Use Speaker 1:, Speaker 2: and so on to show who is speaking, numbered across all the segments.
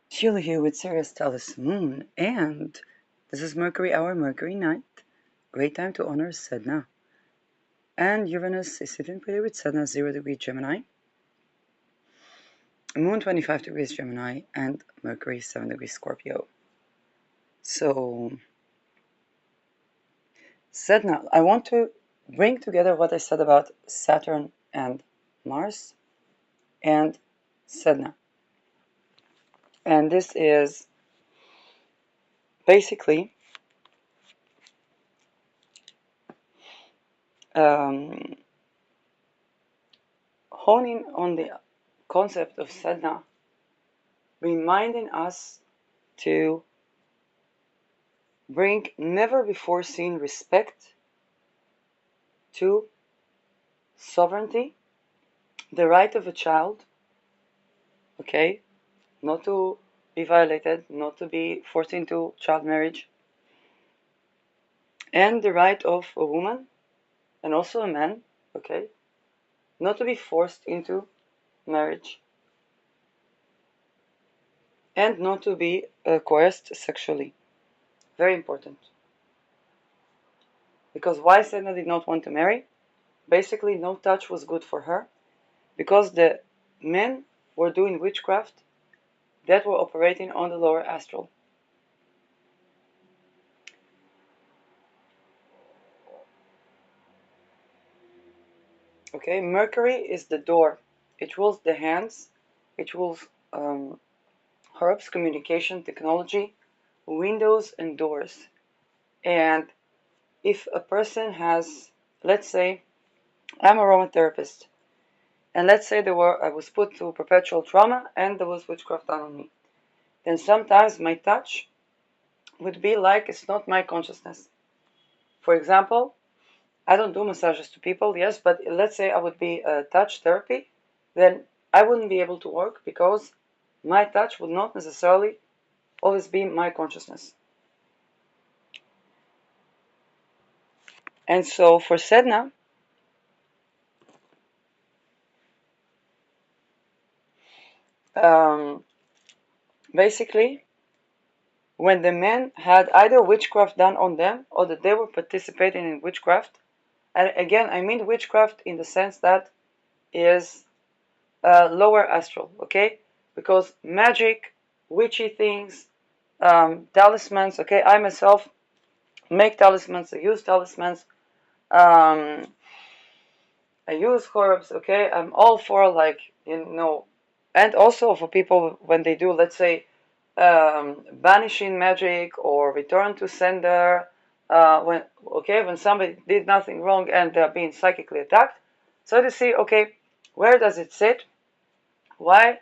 Speaker 1: Sheila here with Sirius Talis Moon, and this is Mercury hour, Mercury night. Great time to honor Sedna. And Uranus is sitting pretty with Sedna, 0 degree Gemini, Moon 25 degrees Gemini, and Mercury 7 degrees Scorpio. So, Sedna, I want to bring together what I said about Saturn and Mars and Sedna. And this is basically honing on the concept of Sedna, reminding us to bring never before seen respect to sovereignty, the right of a child, okay, not to be violated, not to be forced into child marriage, and the right of a woman and also a man, okay, not to be forced into marriage and not to be coerced sexually. Very important. Because why Sedna did not want to marry? Basically, no touch was good for her, because the men were doing witchcraft that were operating on the lower astral. Okay, Mercury is the door. It rules the hands. It rules herbs, communication, technology, windows, and doors. And if a person has, let's say, I'm a aromatherapist, and let's say I was put through perpetual trauma and there was witchcraft done on me, then sometimes my touch would be like it's not my consciousness. For example, I don't do massages to people, yes, but let's say I would be touch therapy, then I wouldn't be able to work because my touch would not necessarily always be my consciousness. And so for Sedna, basically, when the men had either witchcraft done on them or that they were participating in witchcraft, and again, I mean witchcraft in the sense that is lower astral, okay? Because magic, witchy things, talismans, okay? I myself make talismans, I use talismans, I use herbs, okay? I'm all for, like, and also for people when they do, let's say, banishing magic or return to sender, when somebody did nothing wrong and they're being psychically attacked. So to see, okay, where does it sit? Why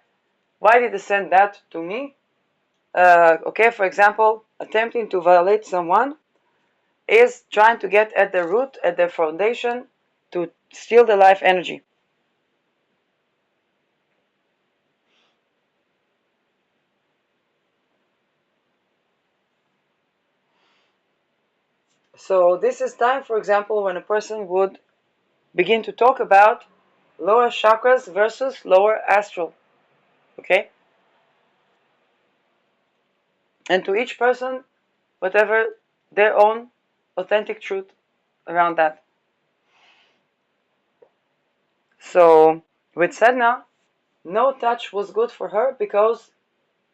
Speaker 1: did they send that to me? Okay, for example, attempting to violate someone is trying to get at the root, at the foundation, to steal the life energy. So this is time, for example, when a person would begin to talk about lower chakras versus lower astral. Okay? And to each person, whatever their own authentic truth around that. So with Sedna, no touch was good for her because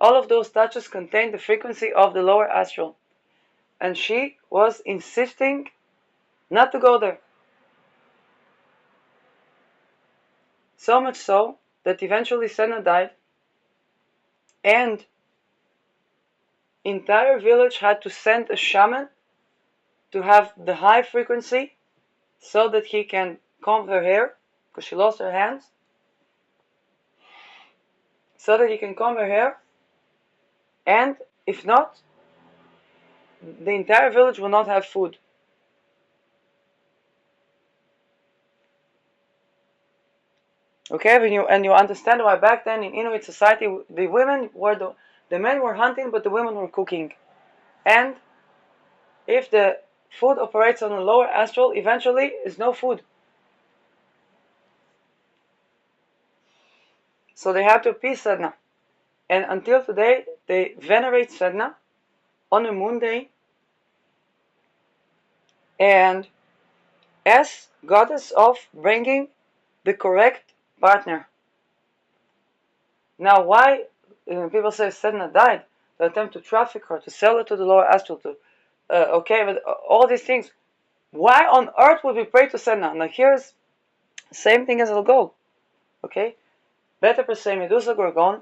Speaker 1: all of those touches contained the frequency of the lower astral. And she was insisting not to go there. So much so that eventually Sedna died, and entire village had to send a shaman to have the high frequency so that he can comb her hair, because she lost her hands, so that he can comb her hair, and if not, the entire village will not have food. Okay, and you understand why back then in Inuit society the men were hunting, but the women were cooking. And if the food operates on a lower astral, eventually is no food. So they have to appease Sedna. And until today, they venerate Sedna on a moon day and as goddess of bringing the correct partner. Now, why people say Sedna died? They attempt to traffic her, to sell her to the lower astral, to but all these things. Why on earth would we pray to Sedna? Now, here's the same thing as Algol. Okay, Beta per se Medusa Gorgon.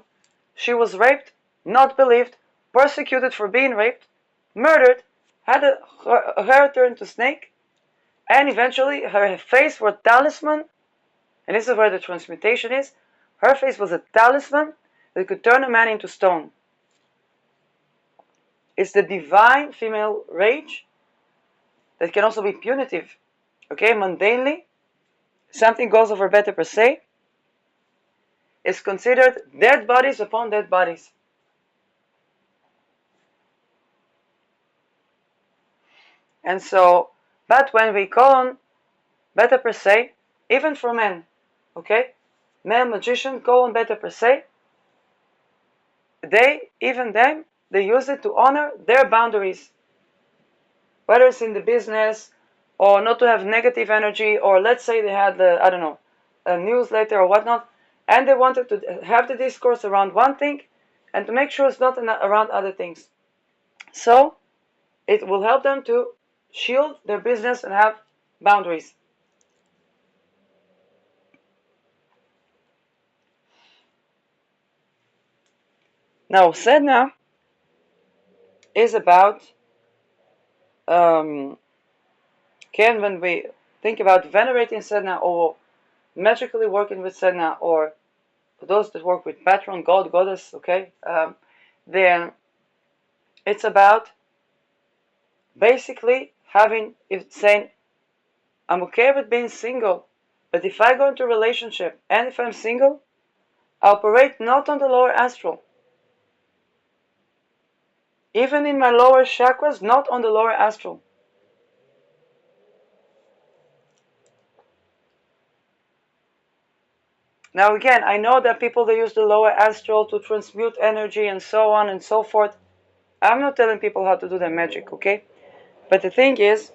Speaker 1: She was raped, not believed, persecuted for being raped, murdered, had her hair turned to snake, and eventually her face was a talisman. And this is where the transmutation is. Her face was a talisman that could turn a man into stone. It's the divine female rage that can also be punitive. Okay, mundanely, something goes over Beta per se. Is considered dead bodies upon dead bodies. And so, but when we call on Beta per se, even for men, okay, male magician call on Beta per se, they use it to honor their boundaries, whether it's in the business or not to have negative energy, or let's say they had a newsletter or whatnot, and they wanted to have the discourse around one thing and to make sure it's not around other things. So it will help them to shield their business and have boundaries. Now, Sedna is about, when we think about venerating Sedna or magically working with Sedna, or for those that work with patron, god, goddess, okay, then it's about basically saying, I'm okay with being single, but if I go into a relationship and if I'm single, I operate not on the lower astral. Even in my lower chakras, not on the lower astral. Now again, I know that people that use the lower astral to transmute energy and so on and so forth. I'm not telling people how to do their magic, okay? But the thing is,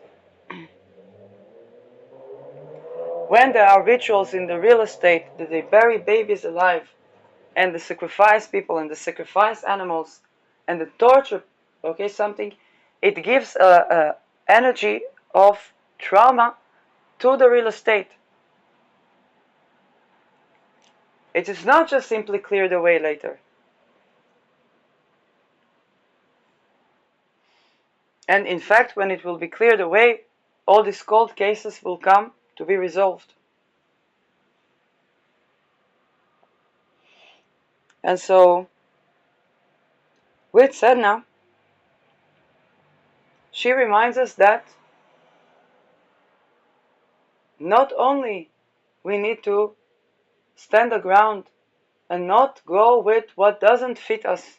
Speaker 1: when there are rituals in the real estate that they bury babies alive, and they sacrifice people, and they sacrifice animals, and they torture, okay, something, it gives a energy of trauma to the real estate. It is not just simply cleared away later. And in fact, when it will be cleared away, all these cold cases will come to be resolved. And so, with Sedna, she reminds us that not only we need to stand the ground and not go with what doesn't fit us,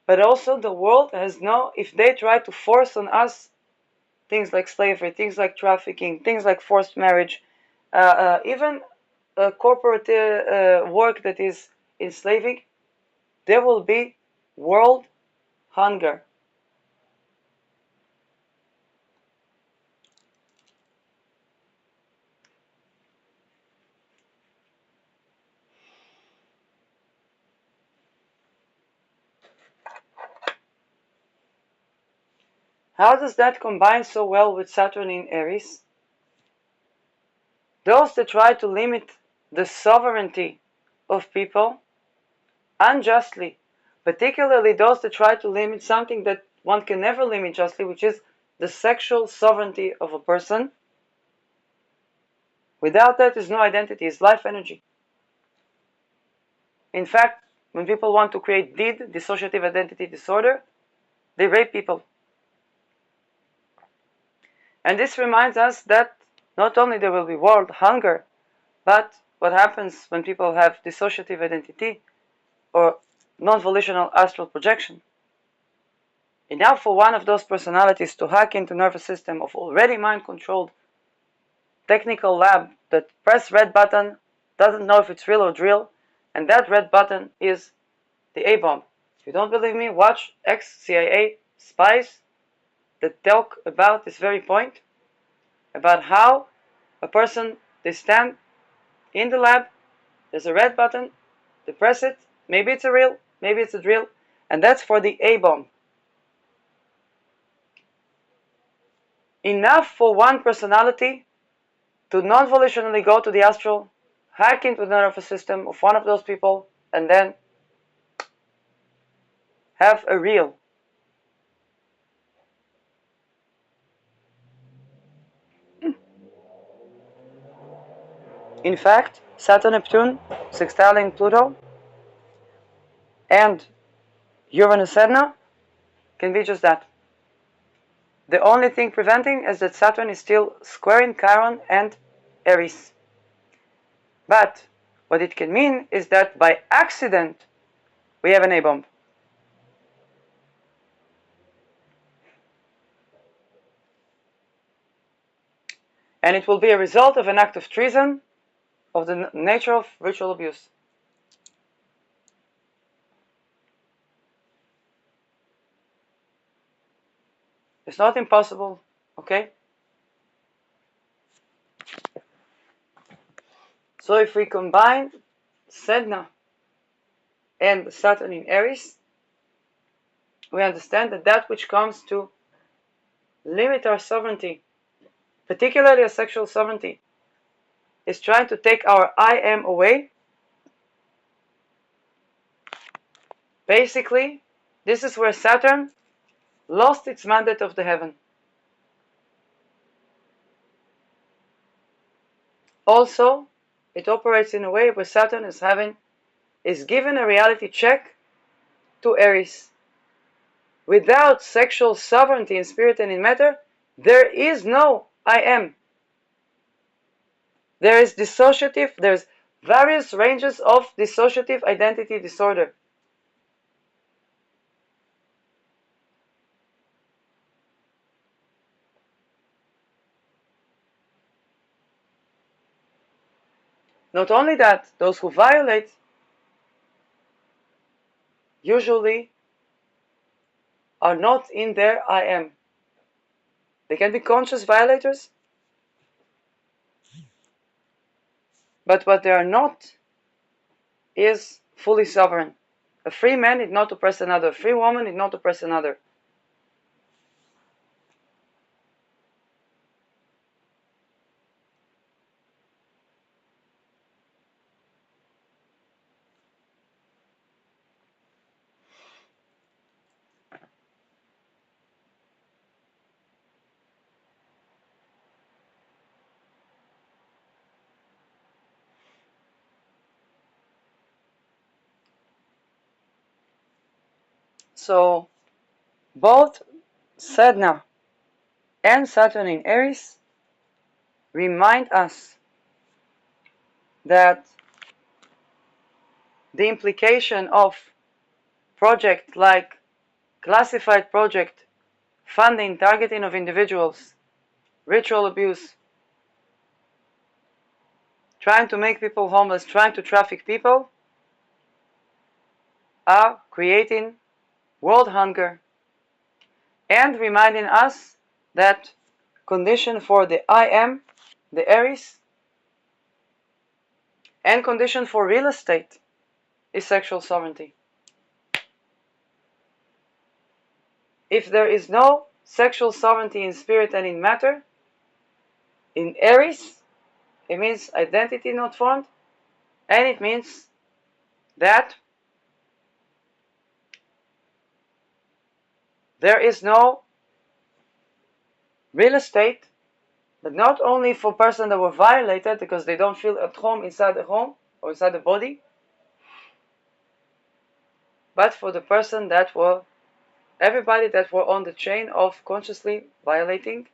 Speaker 1: but also the world has if they try to force on us things like slavery, things like trafficking, things like forced marriage, even corporate work that is enslaving, there will be world hunger. How does that combine so well with Saturn in Aries? Those that try to limit the sovereignty of people unjustly, particularly those that try to limit something that one can never limit justly, which is the sexual sovereignty of a person. Without that, there's no identity, it's life energy. In fact, when people want to create DID, dissociative identity disorder, they rape people. And this reminds us that not only there will be world hunger, but what happens when people have dissociative identity or non-volitional astral projection. Enough for one of those personalities to hack into nervous system of already mind-controlled technical lab that press red button, doesn't know if it's real or drill, and that red button is the A-bomb. If you don't believe me, watch ex-CIA spies that talk about this very point, about how a person, they stand in the lab, there's a red button, they press it, maybe it's a real, maybe it's a drill, and that's for the A-bomb. Enough for one personality to non-volitionally go to the astral, hack into the nervous system of one of those people, and then have a real. In fact, Saturn, Neptune, sextiling Pluto, and Uranus, Sedna can be just that. The only thing preventing is that Saturn is still squaring Chiron and Aries. But what it can mean is that by accident we have an A-bomb. And it will be a result of an act of treason of the nature of ritual abuse. It's not impossible, okay? So if we combine Sedna and Saturn in Aries, we understand that that which comes to limit our sovereignty, particularly our sexual sovereignty, is trying to take our I am away. Basically, this is where Saturn lost its mandate of the heaven. Also, it operates in a way where Saturn is given a reality check to Aries. Without sexual sovereignty in spirit and in matter, there is no I am. There is there's various ranges of dissociative identity disorder. Not only that, those who violate usually are not in their I am. They can be conscious violators, but what they are not is fully sovereign. A free man need not oppress another. A free woman need not oppress another. So, both Sedna and Saturn in Aries remind us that the implication of project like classified project, funding, targeting of individuals, ritual abuse, trying to make people homeless, trying to traffic people, are creating world hunger and reminding us that condition for the I am, the Aries, and condition for real estate is sexual sovereignty. If there is no sexual sovereignty in spirit and in matter, in Aries, it means identity not formed, and it means that there is no real estate, but not only for persons that were violated because they don't feel at home inside the home or inside the body, but for the person that were, everybody that were on the chain of consciously violating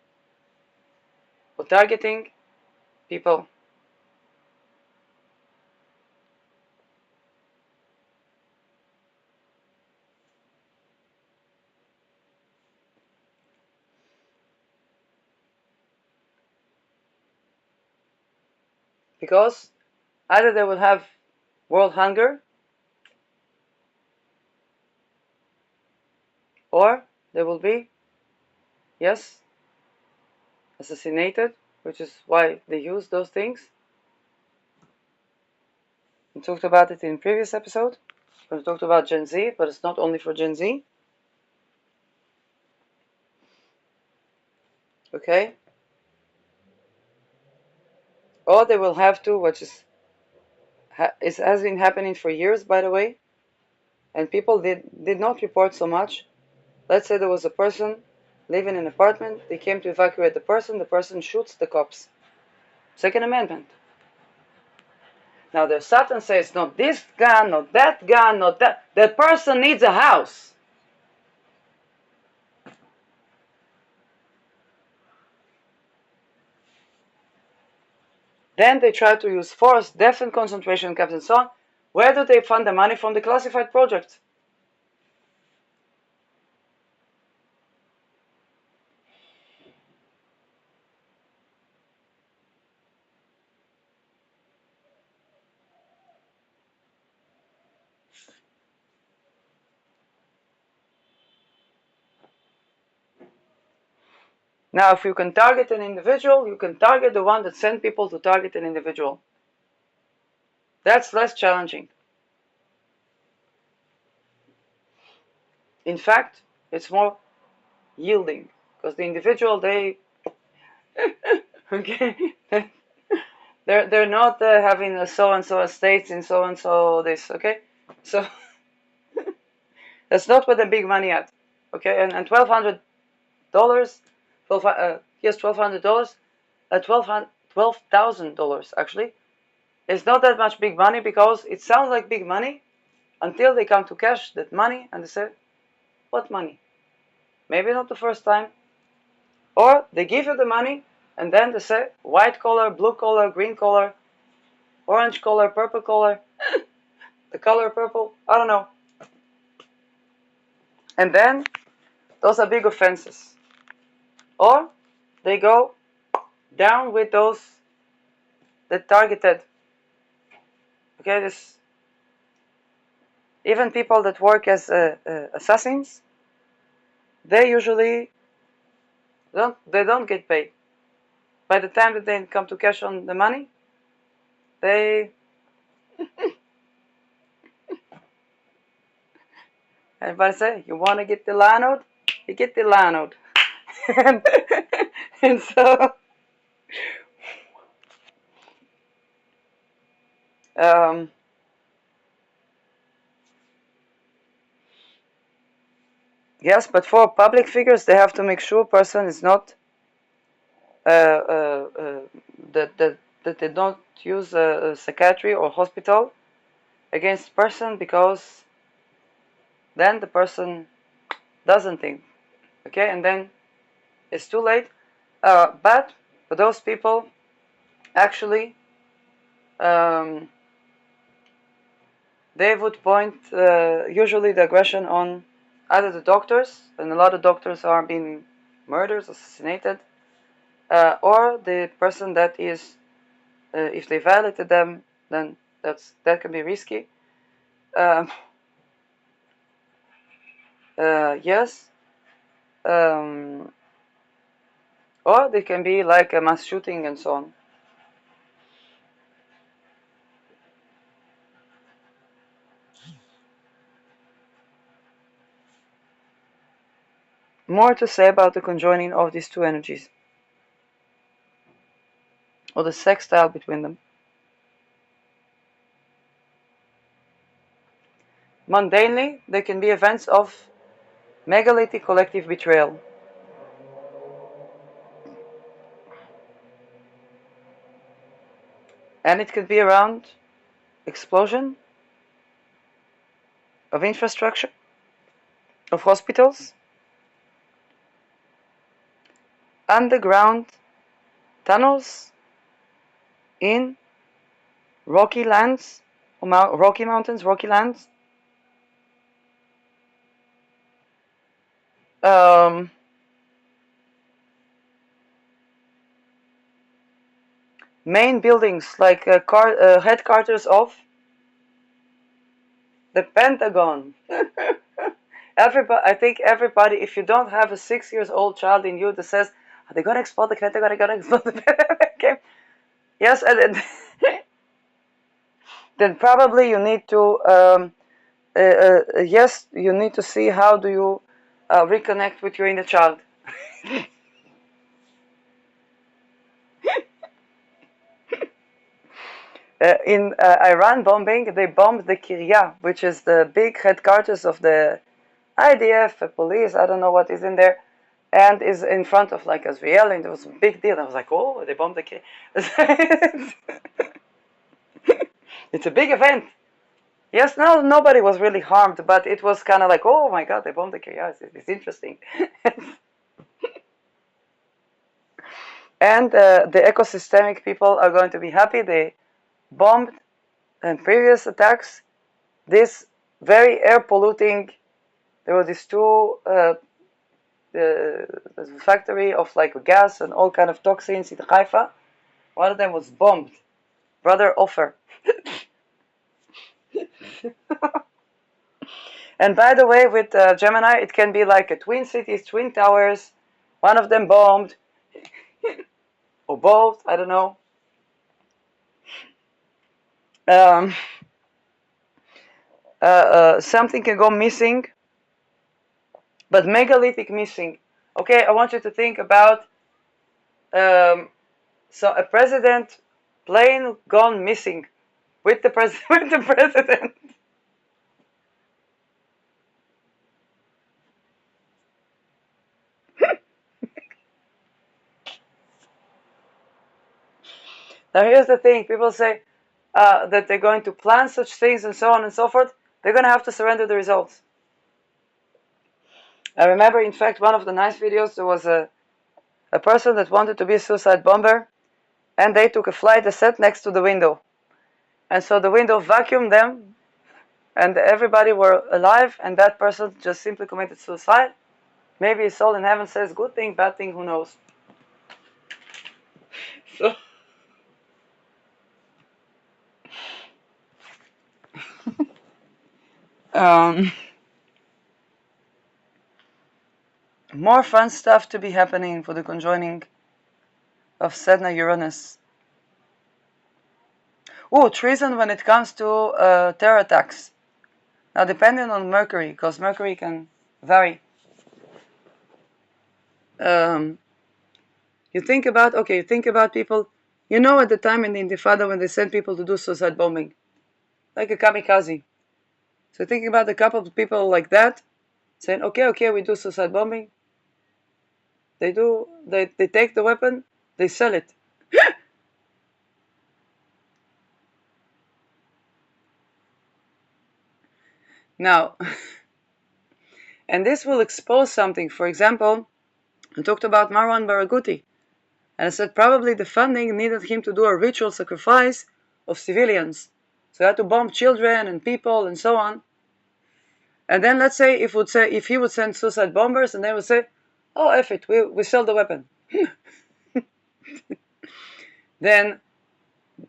Speaker 1: or targeting people. Because either they will have world hunger or they will be, yes, assassinated, which is why they use those things. We talked about it in previous episode. We talked about Gen Z, but it's not only for Gen Z. Okay? Or they will have to, which is it has been happening for years, by the way, and people did not report so much. Let's say there was a person living in an apartment, they came to evacuate the person shoots the cops. Second Amendment. Now the Satan says, not this gun, not that gun, not that. That person needs a house. Then they try to use force, death and concentration camps and so on. Where do they fund the money? From the classified projects. Now, if you can target an individual, you can target the one that sent people to target an individual. That's less challenging. In fact, it's more yielding, because the individual, they okay, they're not having a so and so estates in so and so this. Okay, so that's not where the big money at. Okay, and $1,200, yes, $1,200, $12,000 actually. It's not that much big money, because it sounds like big money until they come to cash that money and they say, what money? Maybe not the first time. Or they give you the money and then they say, white collar, blue collar, green collar, orange collar, purple collar, the color purple, I don't know. And then those are big offenses. Or they go down with those that targeted. Okay, this even people that work as assassins, they usually don't get paid. By the time that they come to cash on the money, they everybody say, you want to get the Lanode? You get the Lanode. and so yes, but for public figures, they have to make sure person is not that they don't use a psychiatry or hospital against person, because then the person doesn't think. Okay, and then it's too late. But for those people, actually, they would point usually the aggression on either the doctors, and a lot of doctors are being murdered, assassinated, or the person that is, if they violated them, then that can be risky. Yes. Or they can be like a mass shooting and so on. More to say about the conjoining of these two energies, or the sextile between them. Mundanely, they can be events of megalithic collective betrayal. And it could be around explosion of infrastructure, of hospitals, underground tunnels in rocky lands, rocky mountains, rocky lands. Main buildings like headquarters of the Pentagon. everybody, I think everybody, if you don't have a 6 years old child in you that says, are they gonna explode the cat? They're gonna explode the okay. Yes, and then probably you need to yes, you need to see how do you reconnect with your inner child. In Iran bombing, they bombed the Kiryat, which is the big headquarters of the IDF, the police, I don't know what is in there, and is in front of like Israel, and it was a big deal. I was like, oh, they bombed the Kiryat. It's a big event. Yes, no, nobody was really harmed, but it was kind of like, oh my God, they bombed the Kiryat. It's interesting. And the ecosystemic people are going to be happy. They bombed in previous attacks this very air polluting. There were these two the factory of like gas and all kind of toxins in Haifa. One of them was bombed. Brother Offer. And by the way, with Gemini, it can be like a twin cities, twin towers. One of them bombed, or both. I don't know. Something can go missing, but megalithic missing. Okay, I want you to think about so a president plane gone missing with the with the president. Now here's the thing: people say that they're going to plan such things and so on and so forth. They're going to have to surrender the results. I remember, in fact, one of the nice videos. There was a person that wanted to be a suicide bomber, and they took a flight. They sat next to the window, and so the window vacuumed them, and everybody were alive, and that person just simply committed suicide. Maybe his soul in heaven says good thing, bad thing, who knows. So more fun stuff to be happening for the conjoining of Sedna Uranus. Oh, treason when it comes to terror attacks. Now, depending on Mercury, because Mercury can vary. You think about people. You know, at the time in the Intifada when they sent people to do suicide bombing, like a kamikaze. So thinking about a couple of people like that, saying, okay, we do suicide bombing. They take the weapon, they sell it. Now, and this will expose something. For example, I talked about Marwan Barghouti, and I said probably the funding needed him to do a ritual sacrifice of civilians. So he had to bomb children and people and so on. And then let's say if he would send suicide bombers, and they would say, oh, F it, we sell the weapon. Then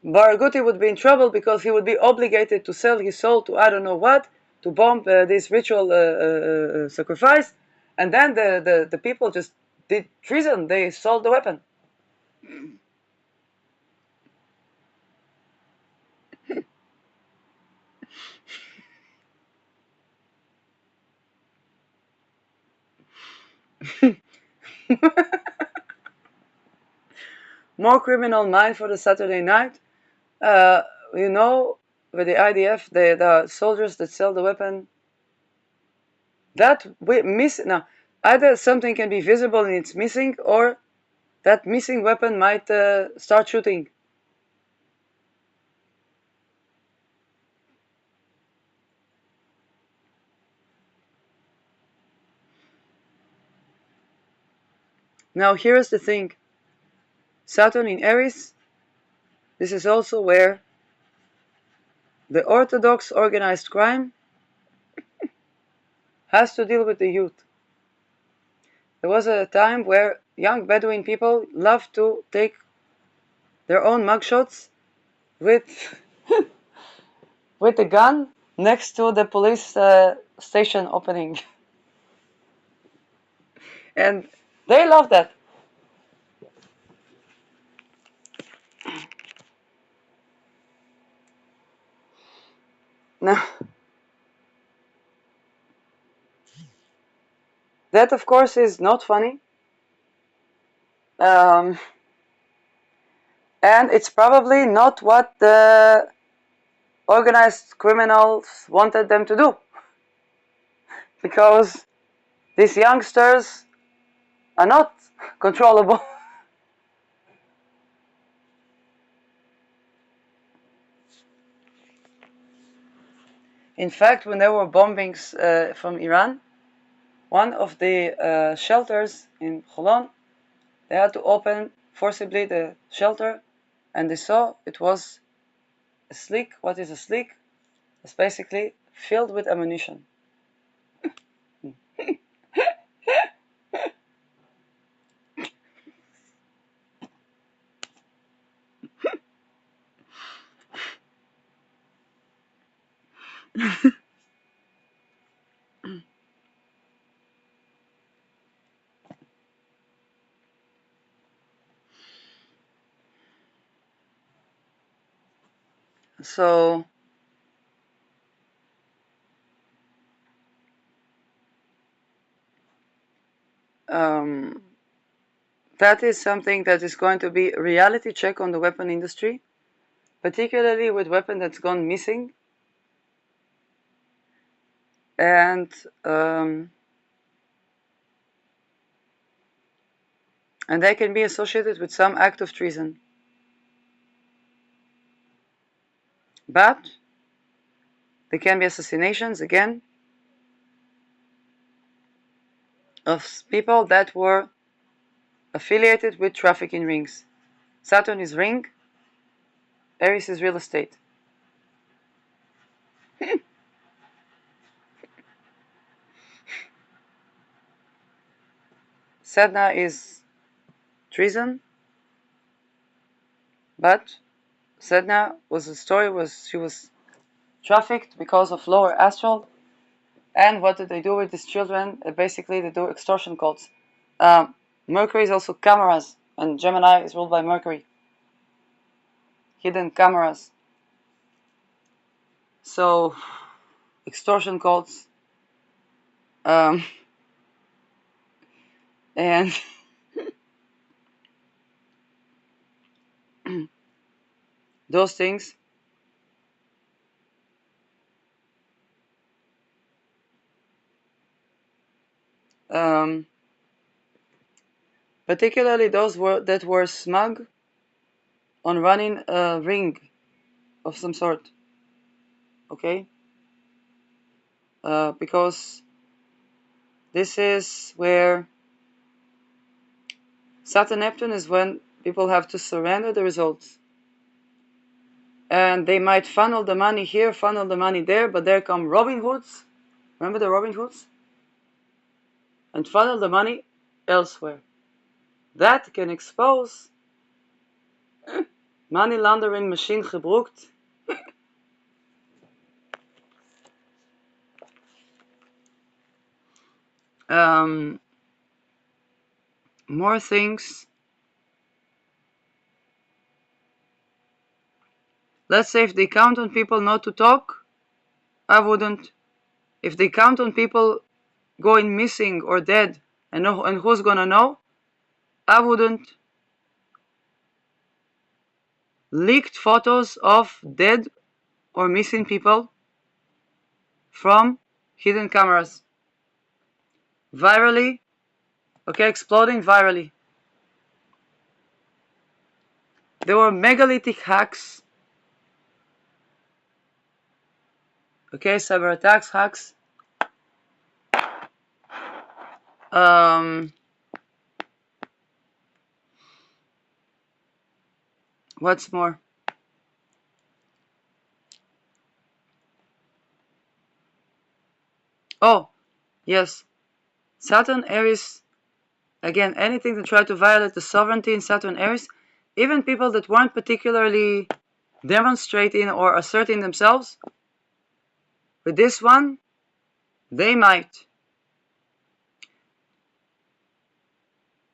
Speaker 1: Barghouti would be in trouble because he would be obligated to sell his soul to I don't know what, to bomb this ritual sacrifice, and then the people just did treason. They sold the weapon. More criminal mind for the Saturday night. You know, with the IDF, the soldiers that sell the weapon, that we miss now. Either something can be visible and it's missing, or that missing weapon might start shooting. Now here's the thing. Saturn in Aries, this is also where the orthodox organized crime has to deal with the youth. There was a time where young Bedouin people loved to take their own mugshots with with a gun next to the police station opening. And they love that. Now, that of course is not funny. And it's probably not what the organized criminals wanted them to do. Because these youngsters are not controllable. In fact, when there were bombings from Iran, one of the shelters in Holon, they had to open forcibly the shelter, and they saw it was a slick. What is a slick? It's basically filled with ammunition. So that is something that is going to be a reality check on the weapon industry, particularly with weapon that's gone missing. And they can be associated with some act of treason. But there can be assassinations, again, of people that were affiliated with trafficking rings. Saturn is ring, Aries is real estate. Sedna is treason, but Sedna was a story was she was trafficked because of lower astral. And what did they do with these children? Basically, they do extortion cults. Mercury is also cameras, and Gemini is ruled by Mercury. Hidden cameras. So, extortion cults. And those things. Particularly those that were smug on running a ring of some sort. Okay? Because this is where Saturn Neptune is when people have to surrender the results. And they might funnel the money here, funnel the money there, but there come Robin Hoods. Remember the Robin Hoods? And funnel the money elsewhere. That can expose money laundering machine gebruikt. More things. Let's say if they count on people not to talk, I wouldn't. If they count on people going missing or dead and who's gonna know, I wouldn't. Leaked photos of dead or missing people from hidden cameras. Virally, okay, exploding virally. There were megalithic hacks. Okay, cyber attacks, hacks. What's more? Oh, yes. Saturn, Aries. Again, anything to try to violate the sovereignty in Saturn, Aries. Even people that weren't particularly demonstrating or asserting themselves. With this one, they might.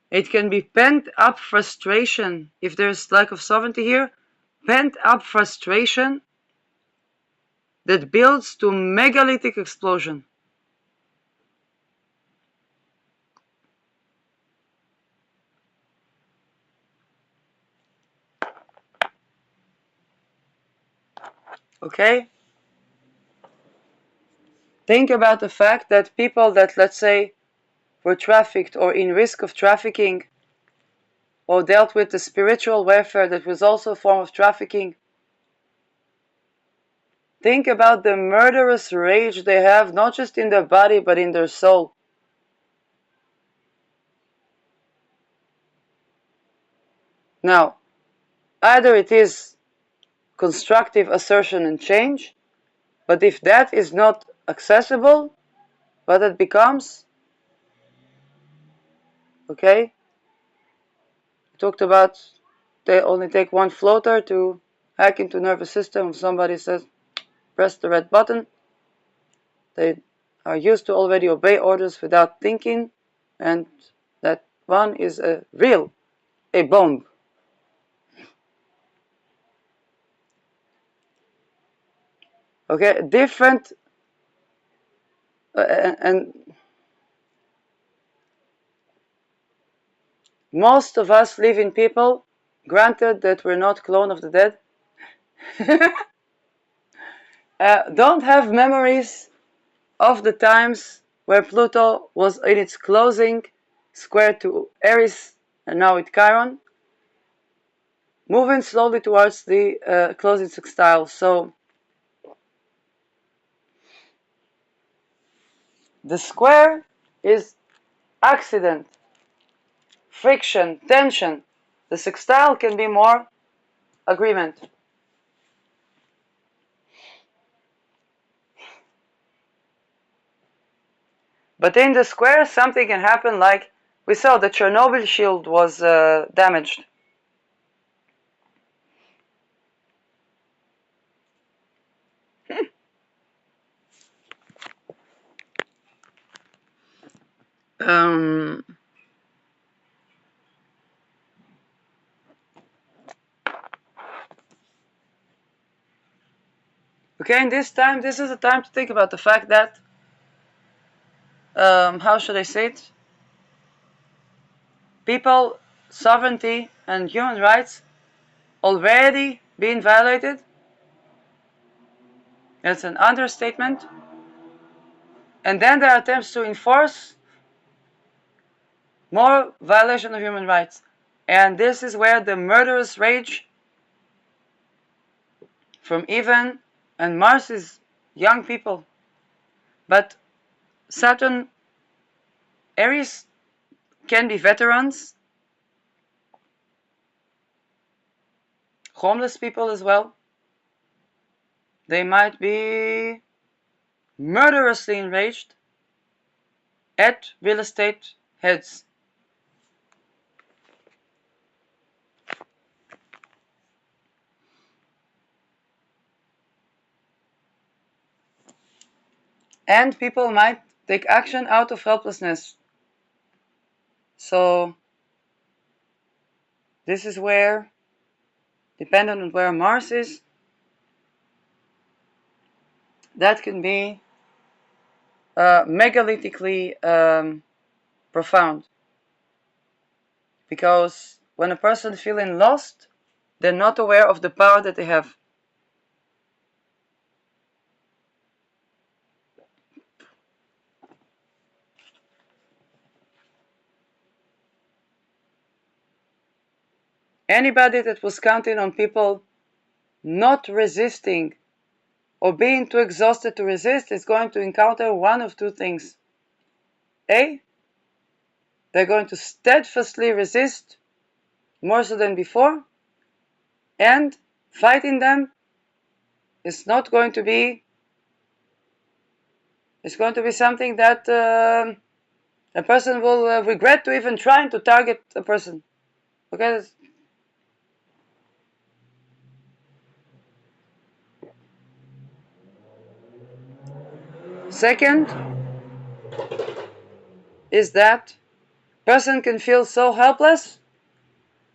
Speaker 1: It can be pent up frustration. If there's lack of sovereignty here, pent up frustration that builds to megalithic explosion. Okay? Think about the fact that people that, let's say, were trafficked or in risk of trafficking or dealt with the spiritual warfare that was also a form of trafficking. Think about the murderous rage they have, not just in their body, but in their soul. Now, either it is constructive assertion and change, but if that is not accessible, what it becomes, okay, we talked about they only take one floater to hack into nervous system. If somebody says, press the red button, they are used to already obey orders without thinking, and that one is a bomb. Okay, different, and most of us live in people, granted that we're not clone of the dead, don't have memories of the times where Pluto was in its closing square to Aries and now with Chiron, moving slowly towards the closing sextile. So the square is accident, friction, tension. The sextile can be more agreement. But in the square, something can happen, like we saw the Chernobyl shield was damaged. um, okay, in this time, this is a time to think about the fact that, how should I say it? People, sovereignty, and human rights already being violated. It's an understatement. And then there are attempts to enforce more violation of human rights. And this is where the murderous rage from even and Mars is young people. But Saturn, Aries can be veterans, homeless people as well. They might be murderously enraged at real estate heads. And people might take action out of helplessness. So this is where, depending on where Mars is, that can be megalittically profound. Because when a person is feeling lost, they're not aware of the power that they have. Anybody that was counting on people not resisting or being too exhausted to resist is going to encounter one of two things. A, they're going to steadfastly resist more so than before, and fighting them is not going to be, it's going to be something that a person will regret to even trying to target a person. Okay? Second is that Person can feel so helpless,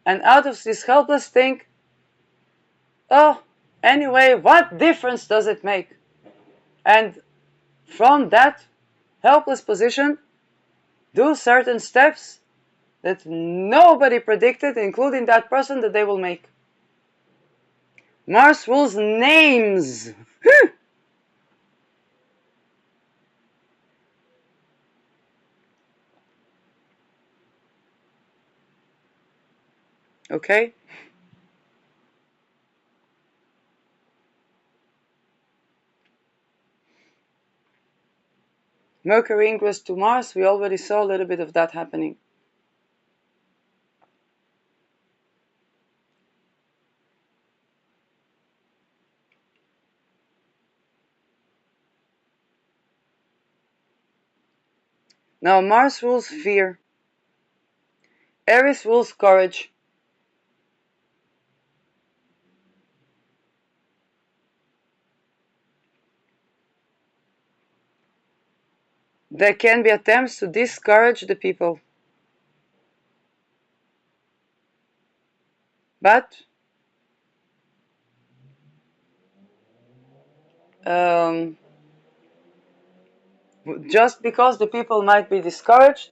Speaker 1: and out of this helpless think, oh, anyway, what difference does it make? And from that helpless position, do certain steps that nobody predicted, including that person, that they will make. Mars rules names. Okay? Mercury ingress to Mars, we already saw a little bit of that happening. Now Mars rules fear. Aries rules courage. There can be attempts to discourage the people. But just because the people might be discouraged,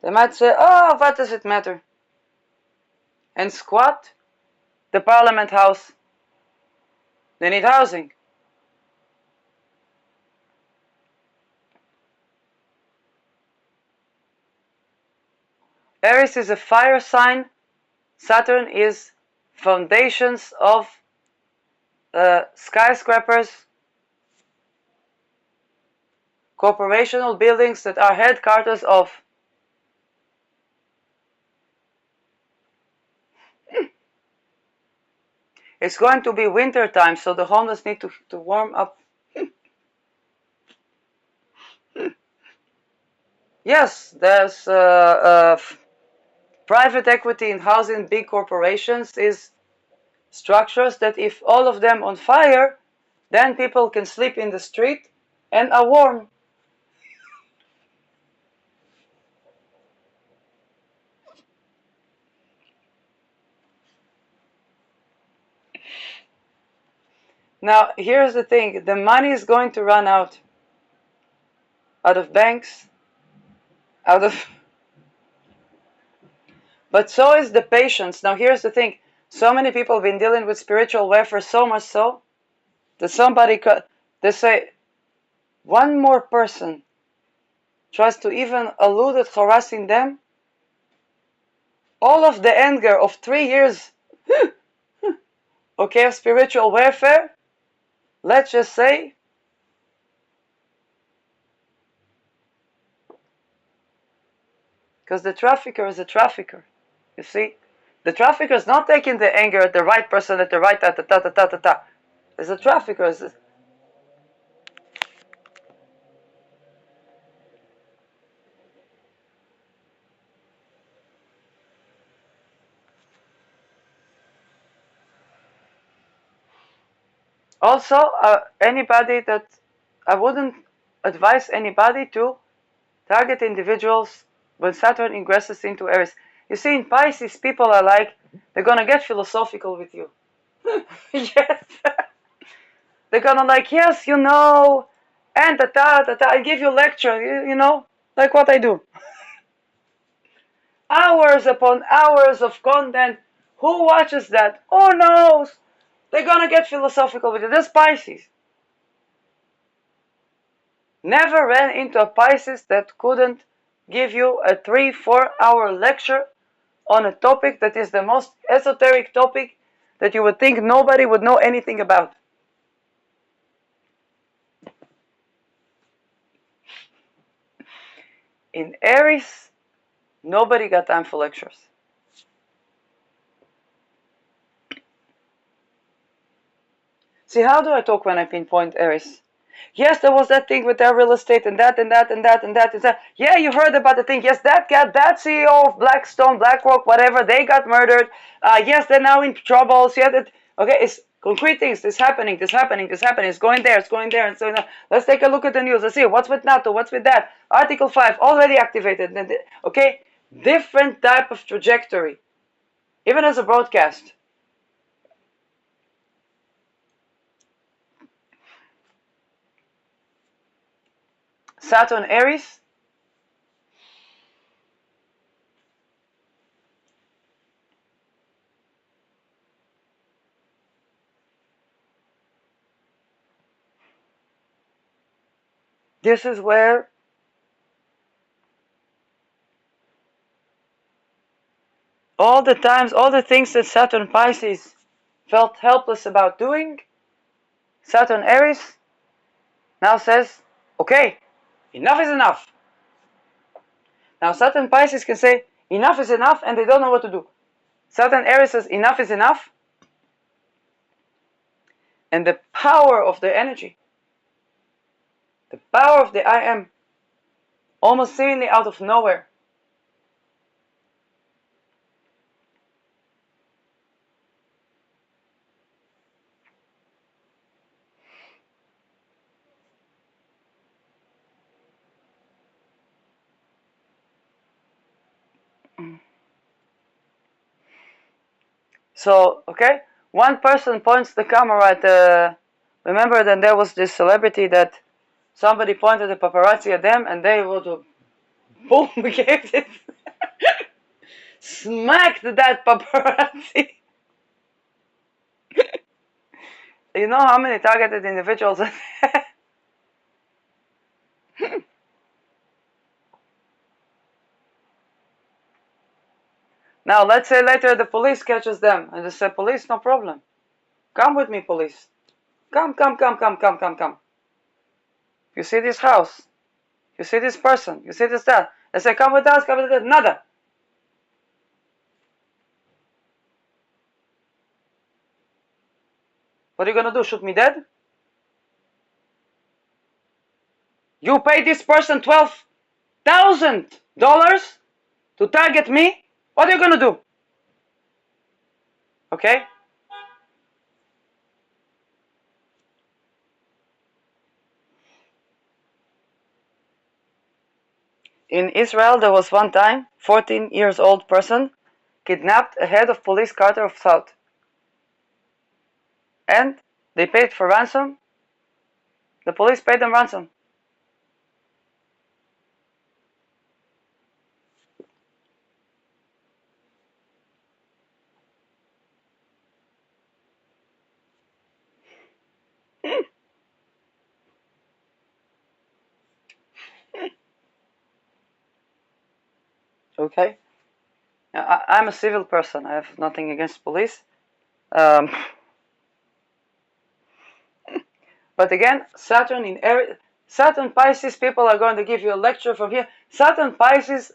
Speaker 1: they might say, oh, what does it matter? And squat the parliament house. They need housing. Aries is a fire sign. Saturn is foundations of skyscrapers, corporational buildings that are headquarters of. It's going to be winter time, so the homeless need to warm up. Yes, there's private equity in housing big corporations is structures that if all of them on fire, then people can sleep in the street and are warm. Now, here's the thing. The money is going to run out of banks, but so is the patience. Now, here's the thing. So many people have been dealing with spiritual warfare, so much so that they say, one more person tries to even allude at harassing them, all of the anger of 3 years, okay, of spiritual warfare, let's just say, because the trafficker is a trafficker, you see? The trafficker is not taking the anger at the right person at the right ta-ta-ta-ta-ta-ta. It's a trafficker. Also, anybody that I wouldn't advise anybody to target individuals when Saturn ingresses into Aries. You see, in Pisces, people are like, they're gonna get philosophical with you. Yes. They're gonna like, yes, you know, and I give you a lecture, you know, like what I do. Hours upon hours of content. Who watches that? Who knows? They're gonna get philosophical with it. That's Pisces. Never ran into a Pisces that couldn't give you a 3-4 hour lecture on a topic that is the most esoteric topic that you would think nobody would know anything about. In Aries, nobody got time for lectures. See, how do I talk when I pinpoint Aries? Yes, there was that thing with their real estate and that and that and that and that and that. Yeah, you heard about the thing. Yes, that CEO of Blackstone, BlackRock, whatever, they got murdered. Yes, they're now in trouble. Yeah, okay, it's concrete things. This happening, this happening, this happening. It's going there, it's going there, and so on. Let's take a look at the news. Let's see what's with NATO, what's with that. Article 5 already activated. Okay, different type of trajectory, even as a broadcast. Saturn Aries. This is where all the times, all the things that Saturn Pisces felt helpless about doing, Saturn Aries now says, okay, enough is enough. Now Saturn Pisces can say, enough is enough, and they don't know what to do. Saturn Aries says, enough is enough. And the power of the energy, the power of the I am, almost seemingly out of nowhere, so, okay, one person points the camera at, remember that there was this celebrity that somebody pointed the paparazzi at them and they would, boom, gave it, smacked that paparazzi. You know how many targeted individuals Now, let's say later the police catches them and they say, police, no problem. Come with me, police. Come, come, come, come, come, come, come. You see this house? You see this person? You see this, that? They say, come with us, come with us. Nada. What are you going to do? Shoot me dead? You pay this person $12,000 to target me? What are you going to do? Okay? In Israel, there was one time, 14 years old person kidnapped a head of police Carter of South. And they paid for ransom. The police paid them ransom. Okay? I'm a civil person. I have nothing against police. But again, Saturn in Aries, Saturn Pisces, people are going to give you a lecture from here. Saturn Pisces,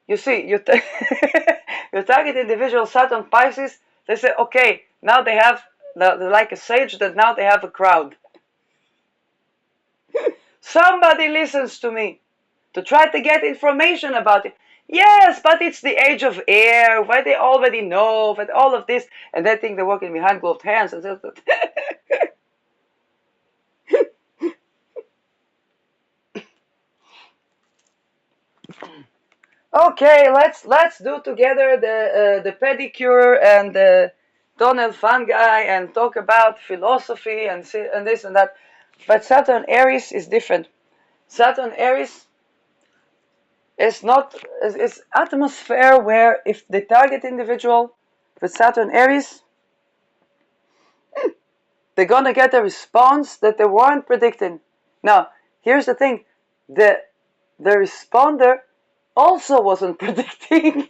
Speaker 1: you see, you target individual Saturn Pisces, they say, okay, now they have, like a sage, that now they have a crowd. Somebody listens to me to try to get information about it. Yes, but it's the age of air, where they already know, but all of this, and they think they're working behind gloved hands. Okay, let's do together the pedicure and the Donald Fan guy and talk about philosophy and this and that. But Saturn Aries is different. Saturn Aries is atmosphere where if the target individual with Saturn Aries, they're gonna get a response that they weren't predicting. Now, here's the thing: the responder also wasn't predicting.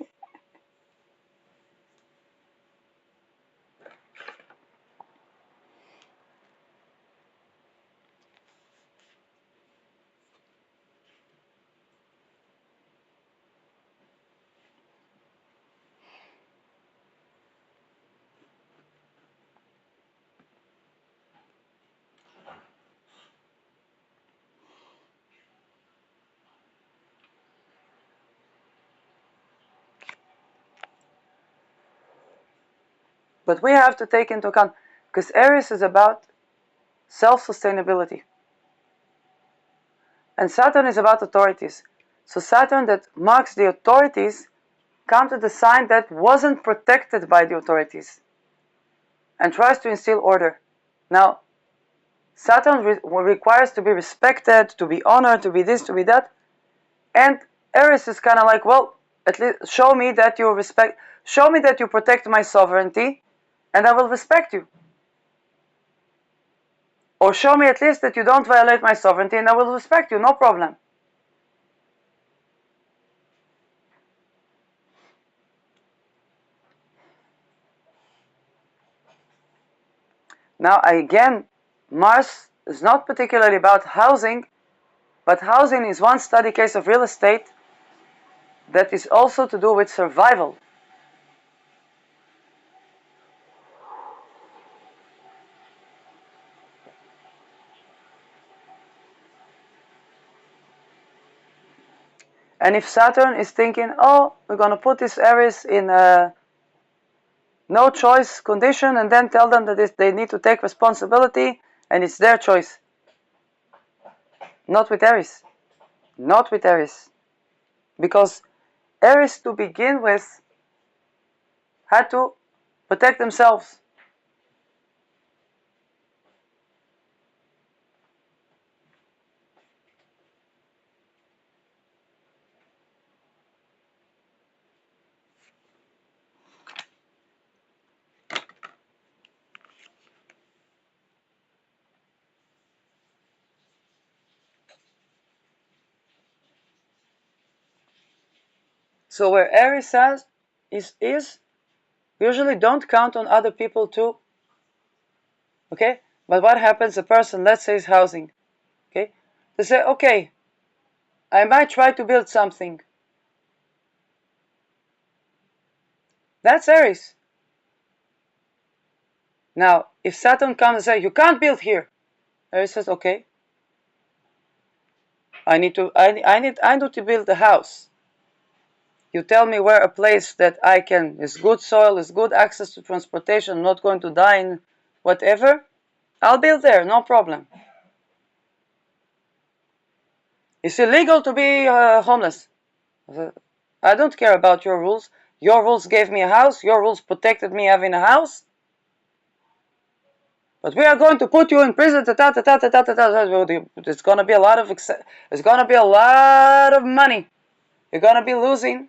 Speaker 1: But we have to take into account Because Aries is about self-sustainability. And Saturn is about authorities. So Saturn that marks the authorities come to the sign that wasn't protected by the authorities and tries to instill order. Now, Saturn requires to be respected, to be honored, to be this, to be that. And Aries is kind of like, well, at least show me that you respect, show me that you protect my sovereignty, and I will respect you. Or show me at least that you don't violate my sovereignty, and I will respect you, no problem. Now, again, Mars is not particularly about housing, but housing is one study case of real estate that is also to do with survival. And if Saturn is thinking, oh, we're going to put this Aries in a no choice condition and then tell them that they need to take responsibility and it's their choice. Not with Aries. Not with Aries. Because Aries to begin with had to protect themselves. So where Aries says is usually don't count on other people too. Okay? But what happens, a person, let's say, is housing. Okay? They say, okay, I might try to build something. That's Aries. Now, if Saturn comes and says, you can't build here, Aries says, okay, I need to build a house. You tell me where a place that I can, is good soil, is good access to transportation, I'm not going to die in whatever, I'll build there, no problem. It's illegal to be homeless. I don't care about your rules. Your rules gave me a house, your rules protected me having a house. But we are going to put you in prison. It's going to be a lot of money. You're going to be losing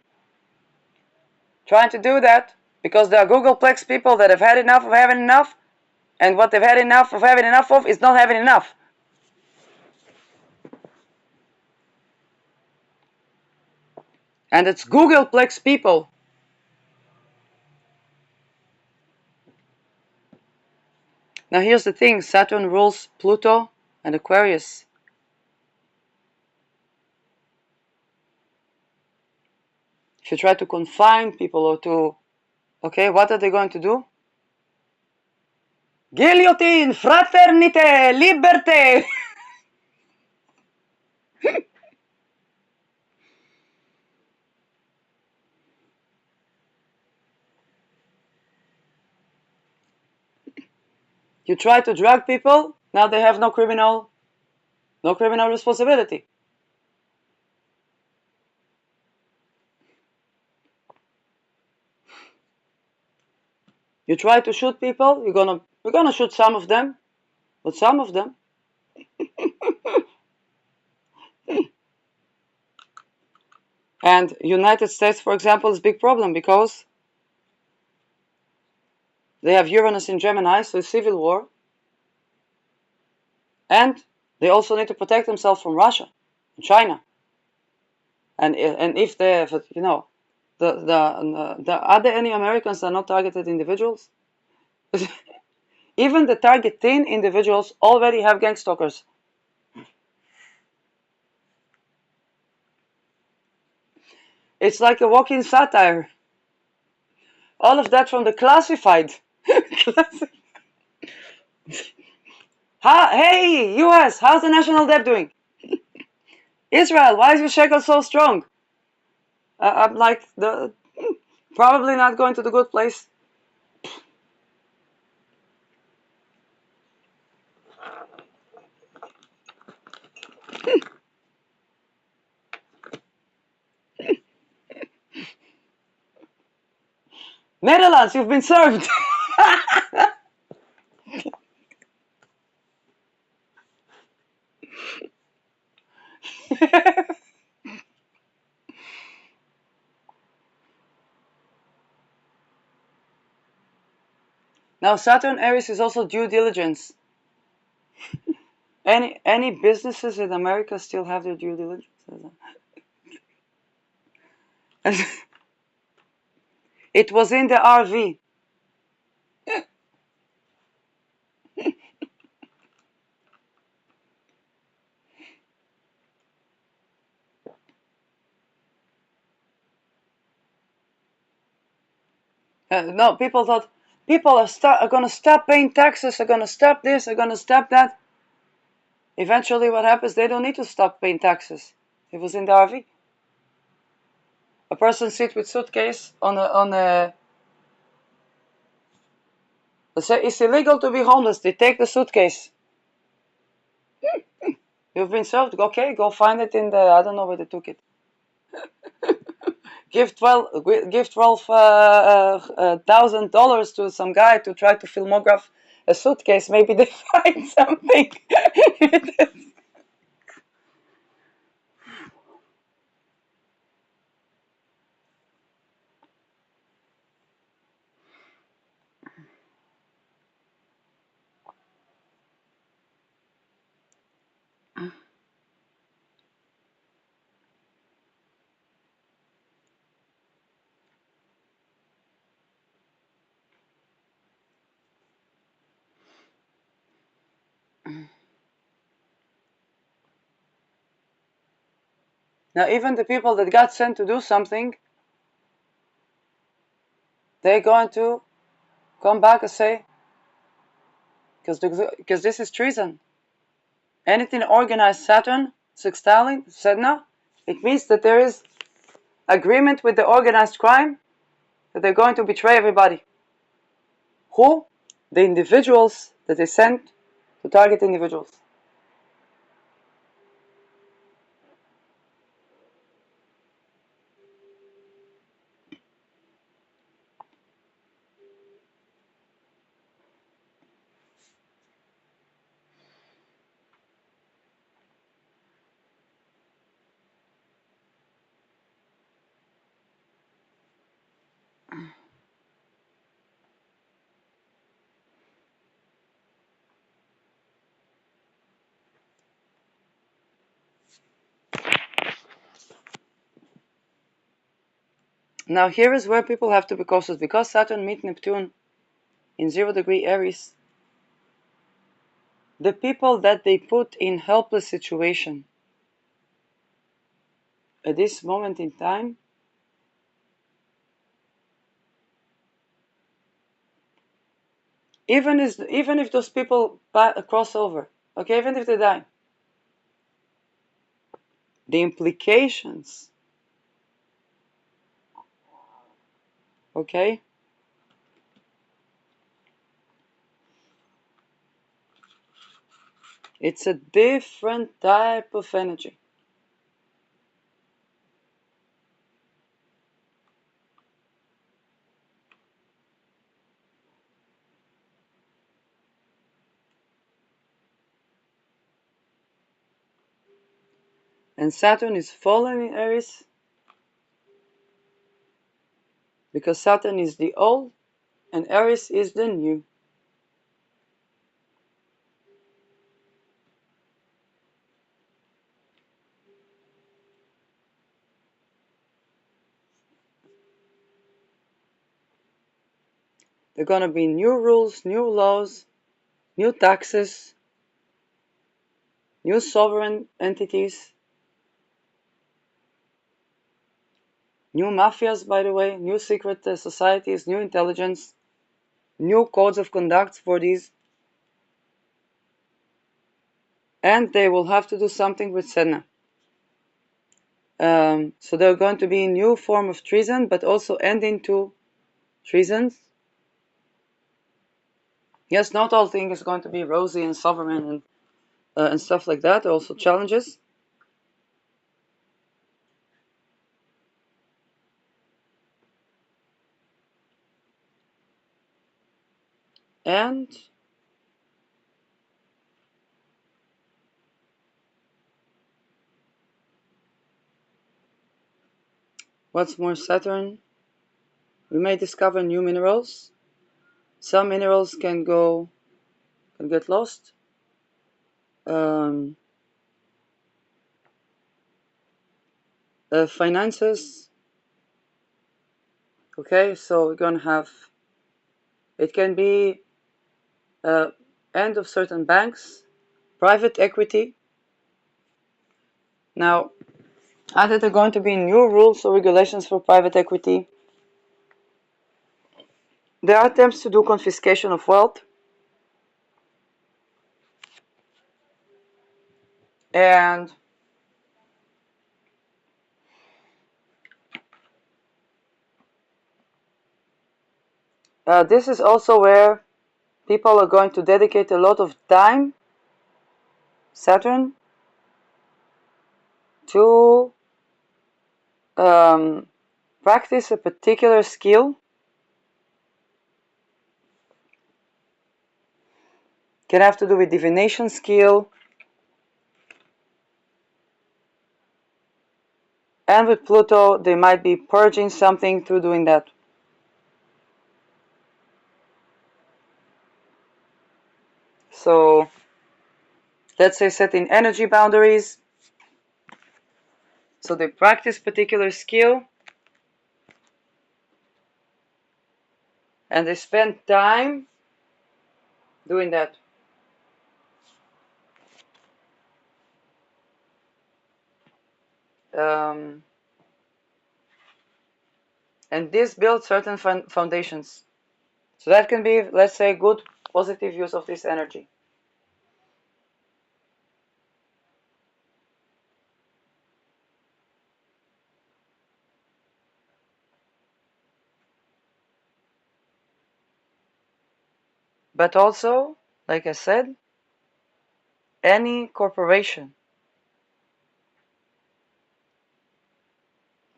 Speaker 1: trying to do that because there are Googleplex people that have had enough of having enough, and what they've had enough of having enough of is not having enough. And it's Googleplex people. Now here's the thing, Saturn rules Pluto and Aquarius. If you try to confine people or to, okay, what are they going to do? Guillotine, fraternité, liberté. You try to drug people, now they have no criminal responsibility. You try to shoot people, we're gonna shoot some of them, but some of them. And United States, for example, is a big problem because they have Uranus in Gemini, so it's civil war. And they also need to protect themselves from Russia, and China. And if they have, are there any Americans that are not targeted individuals? Even the targeting individuals already have gang stalkers. It's like a walking satire. All of that from the classified. Hey, US, how's the national debt doing? Israel, why is your shekel so strong? I'm like, probably not going to the good place. Netherlands, you've been served. Now, Saturn Aries is also due diligence. Any businesses in America still have their due diligence? It was in the RV. No, people thought people are going to stop paying taxes, are going to stop this, are going to stop that. Eventually, what happens? They don't need to stop paying taxes. It was in the RV. A person sits with suitcase on a. They say it's illegal to be homeless. They take the suitcase. You've been served. Okay, go find it in the. I don't know where they took it. Give $12,000 to some guy to try to filmograph a suitcase. Maybe they find something. Now, even the people that got sent to do something, they're going to come back and say, because this is treason. Anything organized Saturn, sextiling, Sedna, it means that there is agreement with the organized crime that they're going to betray everybody. Who? The individuals that they sent to target individuals. Now here is where people have to be cautious, because Saturn meets Neptune in 0° Aries. The people that they put in helpless situation at this moment in time, even if those people cross over, okay, even if they die, the implications, okay, it's a different type of energy. And Saturn is fallen in Aries because Saturn is the old and Aries is the new. There are going to be new rules, new laws, new taxes, new sovereign entities, new mafias, by the way, new secret societies, new intelligence, new codes of conduct for these. And they will have to do something with Sedna. So there are going to be a new form of treason, but also ending to treasons. Yes, not all things is going to be rosy and sovereign and stuff like that. Also challenges. And what's more, Saturn, we may discover new minerals. Some minerals can get lost. Finances. Okay, so we're gonna have, it can be end of certain banks, private equity. Now, are there going to be new rules or regulations for private equity? There are attempts to do confiscation of wealth. And this is also where people are going to dedicate a lot of time, Saturn, to practice a particular skill. Can have to do with divination skill. And with Pluto, they might be purging something through doing that. So, let's say setting energy boundaries. So they practice particular skill. And they spend time doing that. And this builds certain foundations. So that can be, let's say, good, positive use of this energy. But also, like I said, any corporation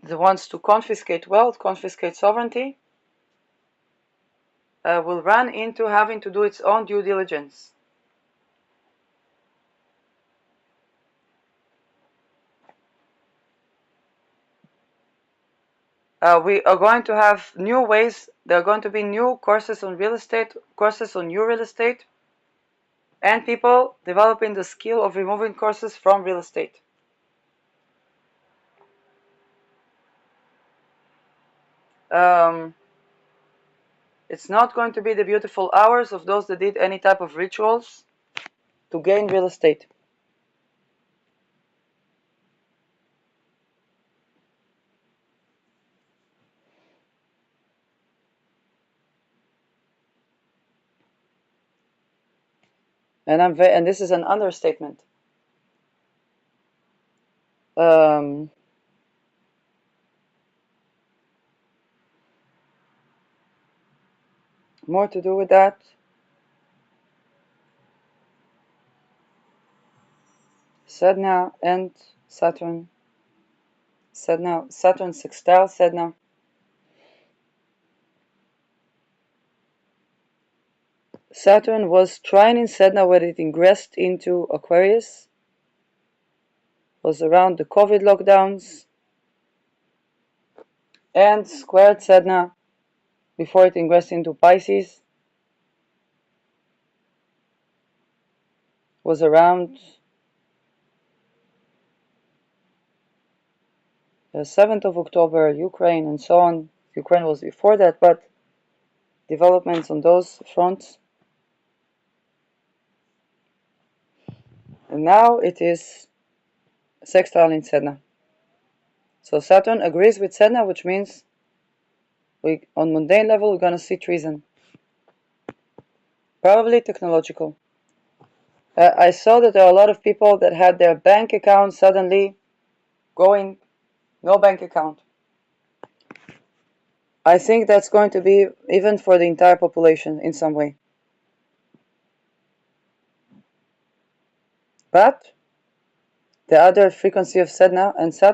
Speaker 1: that wants to confiscate wealth, confiscate sovereignty, will run into having to do its own due diligence. We are going to have new ways. There are going to be new courses on real estate, courses on new real estate, and people developing the skill of removing courses from real estate. It's not going to be the beautiful hours of those that did any type of rituals to gain real estate. And this is an understatement. More to do with that. Sedna and Saturn. Saturn sextile Sedna. Saturn was trining Sedna when it ingressed into Aquarius. Was around the COVID lockdowns. And squared Sedna before it ingressed into Pisces. Was around the 7th of October, Ukraine, and so on. Ukraine was before that, but developments on those fronts. And now it is sextile in Sedna. So Saturn agrees with Sedna, which means on mundane level we're going to see treason. Probably technological. I saw that there are a lot of people that had their bank account suddenly going no bank account. I think that's going to be even for the entire population in some way. But the other frequency of Sedna and Saturn